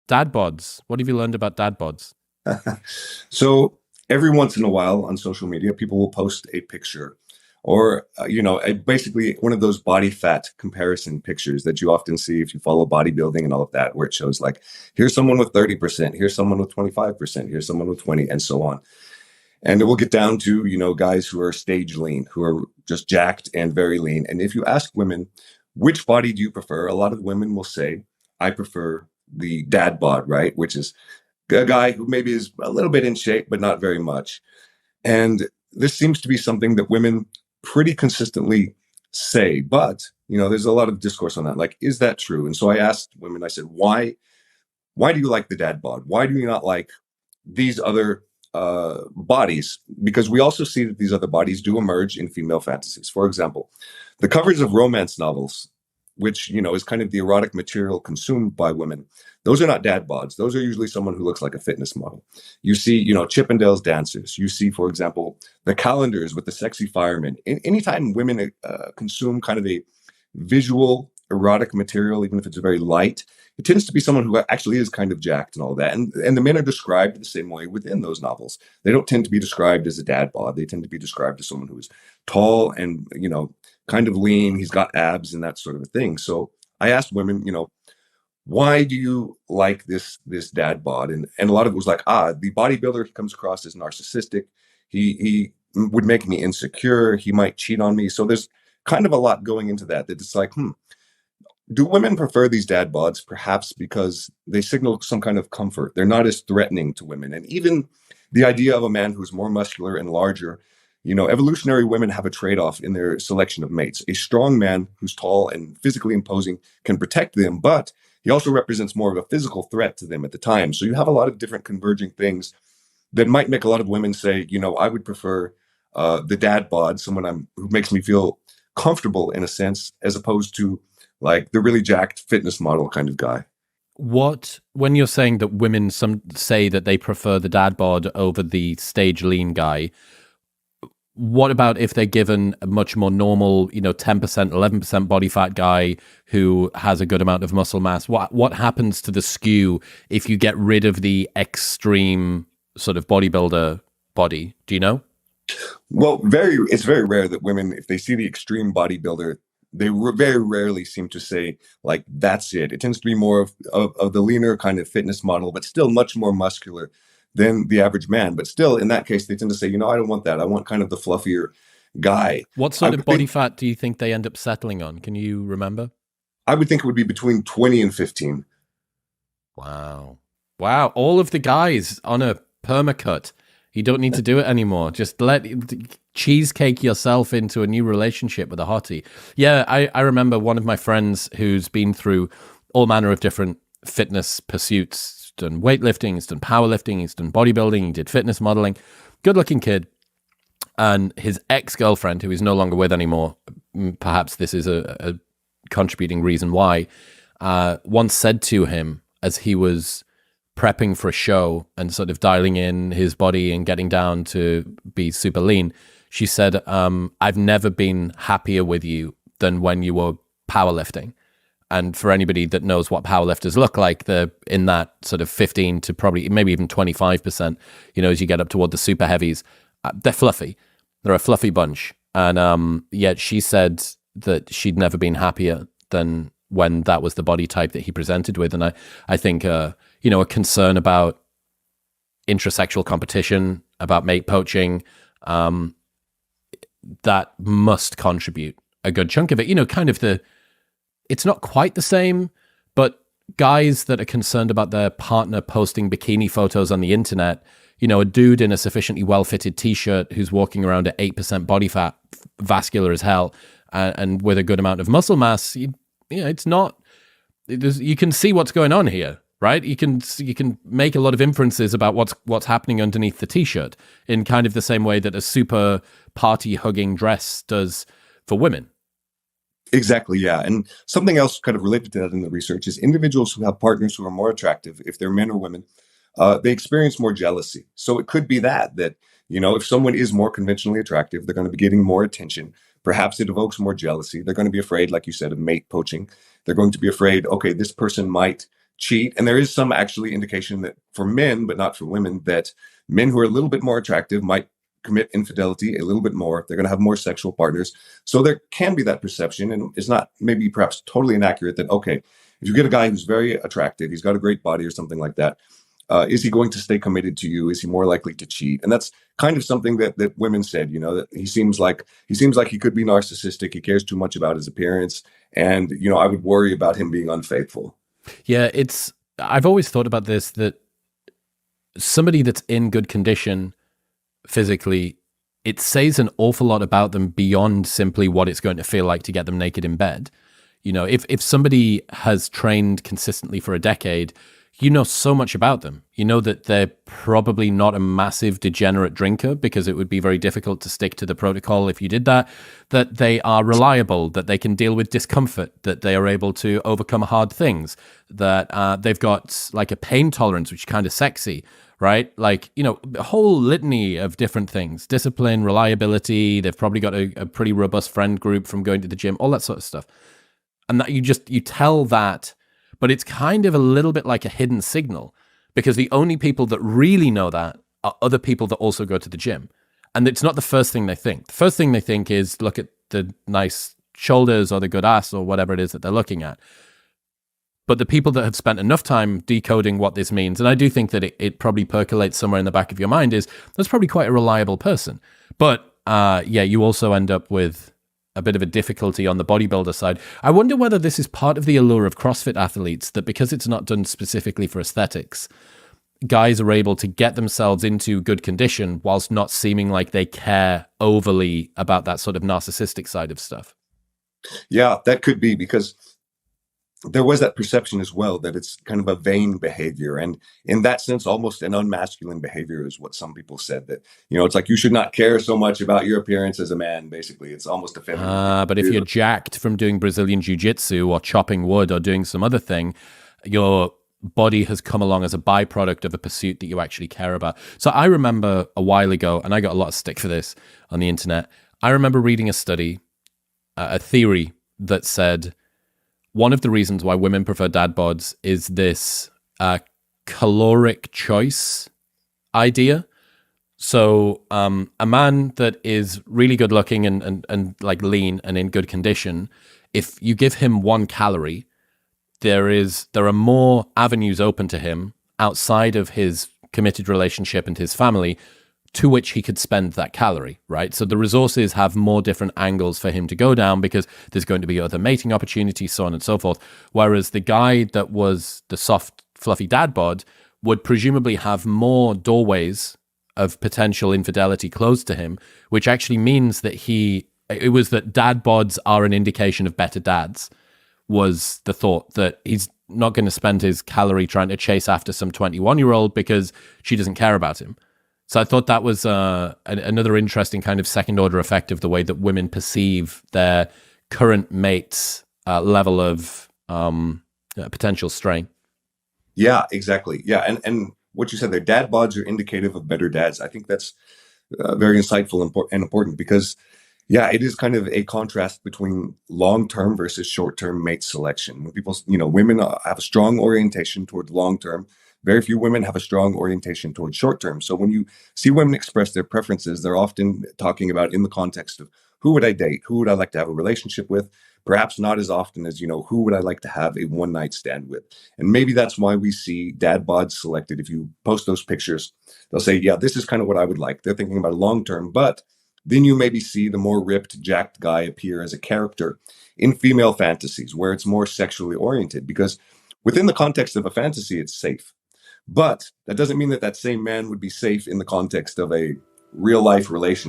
Dad bods. What have you learned about dad bods? So every once in a while on social media, people will post a picture or, basically one of those body fat comparison pictures that you often see if you follow bodybuilding and all of that, where it shows like, here's someone with 30%, here's someone with 25%, here's someone with 20, and so on. And it will get down to, guys who are stage lean, who are just jacked and very lean. And if you ask women, which body do you prefer? A lot of women will say, I prefer the dad bod, right? Which is a guy who maybe is a little bit in shape, but not very much. And this seems to be something that women pretty consistently say. But, there's a lot of discourse on that. Like, is that true? And so I asked women, I said, why do you like the dad bod? Why do you not like these other bodies? Because we also see that these other bodies do emerge in female fantasies. For example, the covers of romance novels, which is kind of the erotic material consumed by women, those are not dad bods. Those are usually someone who looks like a fitness model. You see, Chippendales dancers. You see, for example, the calendars with the sexy firemen. Anytime women consume kind of a visual erotic material, even if it's very light, it tends to be someone who actually is kind of jacked and all that. And the men are described the same way within those novels. They don't tend to be described as a dad bod. They tend to be described as someone who is tall and, kind of lean. He's got abs and that sort of a thing. So I asked women, why do you like this dad bod? And a lot of it was like, the bodybuilder comes across as narcissistic. He would make me insecure. He might cheat on me. So there's kind of a lot going into that it's like, do women prefer these dad bods? Perhaps because they signal some kind of comfort. They're not as threatening to women. And even the idea of a man who's more muscular and larger, evolutionary women have a trade-off in their selection of mates. A strong man who's tall and physically imposing can protect them, but he also represents more of a physical threat to them at the time. So you have a lot of different converging things that might make a lot of women say, I would prefer the dad bod, someone who makes me feel comfortable in a sense, as opposed to like the really jacked fitness model kind of guy. When you're saying that women some say that they prefer the dad bod over the stage lean guy, what about if they're given a much more normal, 10%, 11% body fat guy who has a good amount of muscle mass? What happens to the skew if you get rid of the extreme sort of bodybuilder body? Do you know? Well, it's very rare that women, if they see the extreme bodybuilder, they very rarely seem to say like, that's it. It tends to be more of the leaner kind of fitness model, but still much more muscular than the average man. But still, in that case, they tend to say, I don't want that. I want kind of the fluffier guy. What sort of body fat do you think they end up settling on? Can you remember? I would think it would be between 20 and 15. Wow. All of the guys on a permacut. You don't need to do it anymore. Just cheesecake yourself into a new relationship with a hottie. Yeah, I remember one of my friends who's been through all manner of different fitness pursuits. He's done weightlifting, he's done powerlifting, he's done bodybuilding, he did fitness modeling. Good looking kid. And his ex-girlfriend, who he's no longer with anymore, perhaps this is a contributing reason why, once said to him as he was prepping for a show and sort of dialing in his body and getting down to be super lean, she said, I've never been happier with you than when you were powerlifting. And for anybody that knows what powerlifters look like, they're in that sort of 15 to probably maybe even 25%, as you get up toward the super heavies. They're fluffy. They're a fluffy bunch. And yet she said that she'd never been happier than when that was the body type that he presented with. And I think, a concern about intrasexual competition, about mate poaching, that must contribute a good chunk of it. Kind of it's not quite the same, but guys that are concerned about their partner posting bikini photos on the internet, a dude in a sufficiently well-fitted t-shirt who's walking around at 8% body fat, vascular as hell, and with a good amount of muscle mass, it's not, you can see what's going on here, right? You can make a lot of inferences about what's happening underneath the t-shirt in kind of the same way that a super party hugging dress does for women. Exactly, yeah. And something else kind of related to that in the research is individuals who have partners who are more attractive, if they're men or women, they experience more jealousy. So it could be that if someone is more conventionally attractive, they're going to be getting more attention. Perhaps it evokes more jealousy. They're going to be afraid, like you said, of mate poaching. They're going to be afraid, okay, this person might cheat. And there is some actually indication that for men, but not for women, that men who are a little bit more attractive might commit infidelity a little bit more. They're going to have more sexual partners. So there can be that perception, and it's not maybe perhaps totally inaccurate that, okay, if you get a guy who's very attractive, he's got a great body or something like that, is he going to stay committed to you? Is he more likely to cheat? And that's kind of something that women said, that he seems like he could be narcissistic. He cares too much about his appearance. And, I would worry about him being unfaithful. Yeah, I've always thought about this, that somebody that's in good condition physically, it says an awful lot about them beyond simply what it's going to feel like to get them naked in bed. If somebody has trained consistently for a decade, you know so much about them. You know that they're probably not a massive degenerate drinker, because it would be very difficult to stick to the protocol if you did that they are reliable, that they can deal with discomfort, that they are able to overcome hard things, that they've got like a pain tolerance, which is kind of sexy, right? Like, a whole litany of different things: discipline, reliability. They've probably got a pretty robust friend group from going to the gym, all that sort of stuff. And that you tell that. But it's kind of a little bit like a hidden signal, because the only people that really know that are other people that also go to the gym. And it's not the first thing they think. The first thing they think is, look at the nice shoulders or the good ass or whatever it is that they're looking at. But the people that have spent enough time decoding what this means, and I do think that it probably percolates somewhere in the back of your mind, is that's probably quite a reliable person. But you also end up with a bit of a difficulty on the bodybuilder side. I wonder whether this is part of the allure of CrossFit athletes, that because it's not done specifically for aesthetics, guys are able to get themselves into good condition whilst not seeming like they care overly about that sort of narcissistic side of stuff. Yeah, that could be, because there was that perception as well that it's kind of a vain behavior. And in that sense, almost an unmasculine behavior is what some people said, that, it's like you should not care so much about your appearance as a man, basically. It's almost a feminine. But if you're jacked from doing Brazilian jiu-jitsu or chopping wood or doing some other thing, your body has come along as a byproduct of a pursuit that you actually care about. So I remember a while ago, and I got a lot of stick for this on the internet, I remember reading a study, a theory that said, one of the reasons why women prefer dad bods is this caloric choice idea. So a man that is really good looking and like lean and in good condition, if you give him 1 calorie, there are more avenues open to him outside of his committed relationship and his family to which he could spend that calorie, right? So the resources have more different angles for him to go down, because there's going to be other mating opportunities, so on and so forth. Whereas the guy that was the soft, fluffy dad bod would presumably have more doorways of potential infidelity closed to him, which actually means that it was that dad bods are an indication of better dads, was the thought, that he's not going to spend his calorie trying to chase after some 21-year-old because she doesn't care about him. So I thought that was another interesting kind of second order effect of the way that women perceive their current mate's level of potential strain. Yeah, exactly. Yeah. And what you said there, dad bods are indicative of better dads. I think that's very insightful and important, because yeah, it is kind of a contrast between long-term versus short-term mate selection. When people, women have a strong orientation toward long-term. Very few women have a strong orientation towards short-term. So when you see women express their preferences, they're often talking about in the context of, who would I date? Who would I like to have a relationship with? Perhaps not as often as, who would I like to have a one-night stand with? And maybe that's why we see dad bods selected. If you post those pictures, they'll say, yeah, this is kind of what I would like. They're thinking about long-term, but then you maybe see the more ripped, jacked guy appear as a character in female fantasies where it's more sexually oriented, because within the context of a fantasy, it's safe. But that doesn't mean that that same man would be safe in the context of a real life relationship.